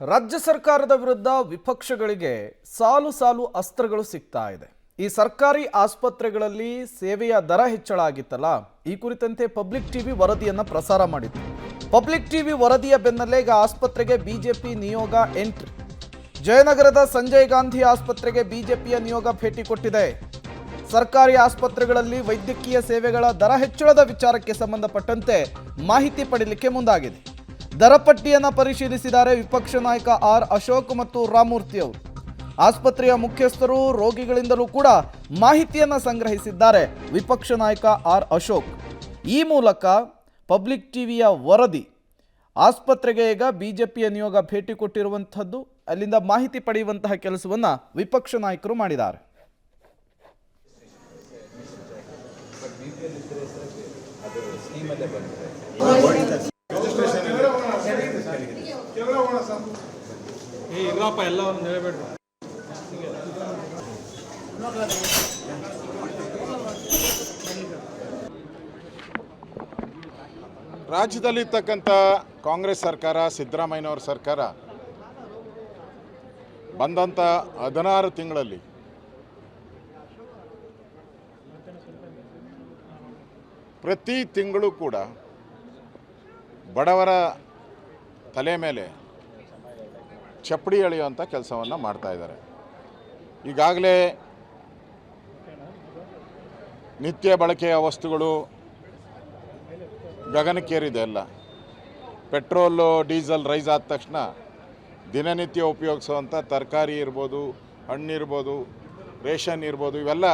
ರಾಜ್ಯ ಸರ್ಕಾರದ ವಿರುದ್ಧ ವಿಪಕ್ಷಗಳಿಗೆ ಸಾಲು ಸಾಲು ಅಸ್ತ್ರಗಳು ಸಿಗ್ತಾ ಇದೆ. ಈ ಸರ್ಕಾರಿ ಆಸ್ಪತ್ರೆಗಳಲ್ಲಿ ಸೇವೆಯ ದರ ಹೆಚ್ಚಳ ಆಗಿತ್ತಲ್ಲ, ಈ ಕುರಿತಂತೆ ಪಬ್ಲಿಕ್ ಟಿವಿ ವರದಿಯನ್ನು ಪ್ರಸಾರ ಮಾಡಿತ್ತು. ಪಬ್ಲಿಕ್ ಟಿವಿ ವರದಿಯ ಬೆನ್ನಲ್ಲೇ ಈಗ ಆಸ್ಪತ್ರೆಗೆ ಬಿಜೆಪಿ ನಿಯೋಗ ಎಂಟ್ರಿ. ಜಯನಗರದ ಸಂಜಯ್ ಗಾಂಧಿ ಆಸ್ಪತ್ರೆಗೆ ಬಿಜೆಪಿಯ ನಿಯೋಗ ಭೇಟಿ ಕೊಟ್ಟಿದೆ. ಸರ್ಕಾರಿ ಆಸ್ಪತ್ರೆಗಳಲ್ಲಿ ವೈದ್ಯಕೀಯ ಸೇವೆಗಳ ದರ ಹೆಚ್ಚಳದ ವಿಚಾರಕ್ಕೆ ಸಂಬಂಧಪಟ್ಟಂತೆ ಮಾಹಿತಿ ಪಡೆಯಲಿಕ್ಕೆ ಮುಂದಾಗಿದೆ. ದರ ಪಟ್ಟಿಯನ್ನು ಪರಿಶೀಲಿಸಿದ್ದಾರೆ ವಿಪಕ್ಷ ನಾಯಕ ಆರ್ ಅಶೋಕ್ ಮತ್ತು ರಾಮಮೂರ್ತಿ ಅವರು. ಆಸ್ಪತ್ರೆಯ ಮುಖ್ಯಸ್ಥರು ರೋಗಿಗಳಿಂದಲೂ ಕೂಡ ಮಾಹಿತಿಯನ್ನು ಸಂಗ್ರಹಿಸಿದ್ದಾರೆ ವಿಪಕ್ಷ ನಾಯಕ ಆರ್ ಅಶೋಕ್. ಈ ಮೂಲಕ ಪಬ್ಲಿಕ್ ಟಿವಿಯ ವರದಿ ಆಸ್ಪತ್ರೆಗೆ ಈಗ ಬಿಜೆಪಿಯ ನಿಯೋಗ ಭೇಟಿ ಕೊಟ್ಟಿರುವಂಥದ್ದು, ಅಲ್ಲಿಂದ ಮಾಹಿತಿ ಪಡೆಯುವಂತಹ ಕೆಲಸವನ್ನು ವಿಪಕ್ಷ ನಾಯಕರು ಮಾಡಿದ್ದಾರೆ. ರಾಜ್ಯದಲ್ಲಿರ್ತಕ್ಕಂಥ ಕಾಂಗ್ರೆಸ್ ಸರ್ಕಾರ, ಸಿದ್ದರಾಮಯ್ಯನವರ ಸರ್ಕಾರ ಬಂದಂಥ 16 ತಿಂಗಳಲ್ಲಿ ಪ್ರತಿ ತಿಂಗಳು ಕೂಡ ಬಡವರ ತಲೆ ಮೇಲೆ ಚಪ್ಪಡಿ ಎಳೆಯುವಂಥ ಕೆಲಸವನ್ನು ಮಾಡ್ತಾ ಇದ್ದಾರೆ. ಈಗಾಗಲೇ ನಿತ್ಯ ಬಳಕೆಯ ವಸ್ತುಗಳು ಗಗನಕ್ಕೇರಿದೆ. ಎಲ್ಲ ಪೆಟ್ರೋಲು ಡೀಸೆಲ್ ರೈಸ್ ಆದ ತಕ್ಷಣ ದಿನನಿತ್ಯ ಉಪಯೋಗಿಸುವಂಥ ತರಕಾರಿ ಇರ್ಬೋದು, ಹಣ್ಣಿರ್ಬೋದು, ರೇಷನ್ ಇರ್ಬೋದು, ಇವೆಲ್ಲ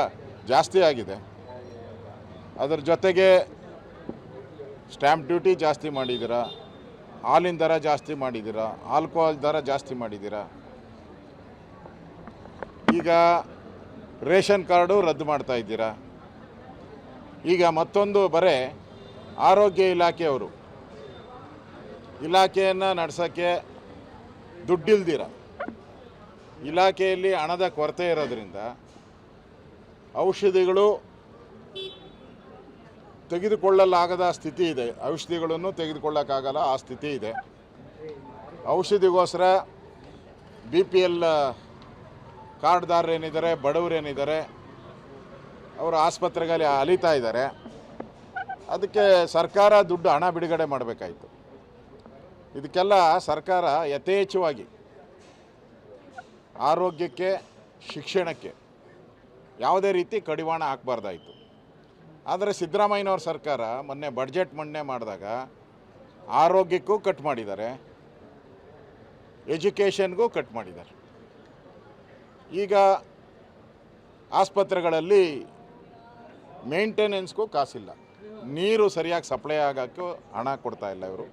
ಜಾಸ್ತಿ ಆಗಿದೆ. ಅದರ ಜೊತೆಗೆ ಸ್ಟ್ಯಾಂಪ್ ಡ್ಯೂಟಿ ಜಾಸ್ತಿ ಮಾಡಿದ್ದೀರಾ, ಹಾಲಿನ ದರ ಜಾಸ್ತಿ ಮಾಡಿದ್ದೀರಾ, ಆಲ್ಕೋಹಾಲ್ ದರ ಜಾಸ್ತಿ ಮಾಡಿದ್ದೀರಾ. ಈಗ ರೇಷನ್ ಕಾರ್ಡು ರದ್ದು ಮಾಡ್ತಾ ಇದ್ದೀರಾ. ಈಗ ಮತ್ತೊಂದು ಬರೇ ಆರೋಗ್ಯ ಇಲಾಖೆಯವರು ಇಲಾಖೆಯನ್ನು ನಡೆಸೋಕ್ಕೆ ದುಡ್ಡಿಲ್ದಿರ, ಇಲಾಖೆಯಲ್ಲಿ ಹಣದ ಕೊರತೆ ಇರೋದ್ರಿಂದ ಔಷಧಿಗಳು ತೆಗೆದುಕೊಳ್ಳಲಾಗದ ಸ್ಥಿತಿ ಇದೆ. ಔಷಧಿಗಳನ್ನು ತೆಗೆದುಕೊಳ್ಳೋಕ್ಕಾಗಲ್ಲ, ಆ ಸ್ಥಿತಿ ಇದೆ. ಔಷಧಿಗೋಸ್ಕರ BPL ಕಾರ್ಡ್ದಾರರೇನಿದ್ದಾರೆ, ಬಡವರೇನಿದ್ದಾರೆ, ಅವರು ಆಸ್ಪತ್ರೆಗಳಲ್ಲಿ ಅಲಿತಾ ಇದ್ದಾರೆ. ಅದಕ್ಕೆ ಸರ್ಕಾರ ಹಣ ಬಿಡುಗಡೆ ಮಾಡಬೇಕಾಯಿತು. ಇದಕ್ಕೆಲ್ಲ ಸರ್ಕಾರ ಯಥೇಚ್ಛವಾಗಿ ಆರೋಗ್ಯಕ್ಕೆ, ಶಿಕ್ಷಣಕ್ಕೆ ಯಾವುದೇ ರೀತಿ ಕಡಿವಾಣ ಹಾಕಬಾರ್ದಾಯಿತು. ಆದರೆ ಸಿದ್ದರಾಮಯ್ಯನವ್ರ ಸರ್ಕಾರ ಮೊನ್ನೆ ಬಡ್ಜೆಟ್ ಮಂಡನೆ ಮಾಡಿದಾಗ ಆರೋಗ್ಯಕ್ಕೂ ಕಟ್ ಮಾಡಿದ್ದಾರೆ, ಎಜುಕೇಷನ್ಗೂ ಕಟ್ ಮಾಡಿದ್ದಾರೆ. ಈಗ ಆಸ್ಪತ್ರೆಗಳಲ್ಲಿ ಮೇಂಟೆನೆನ್ಸ್ಗೂ ಕಾಸಿಲ್ಲ, ನೀರು ಸರಿಯಾಗಿ ಸಪ್ಲೈ ಆಗೋಕ್ಕೂ ಹಣ ಕೊಡ್ತಾ ಇಲ್ಲ ಇವರು.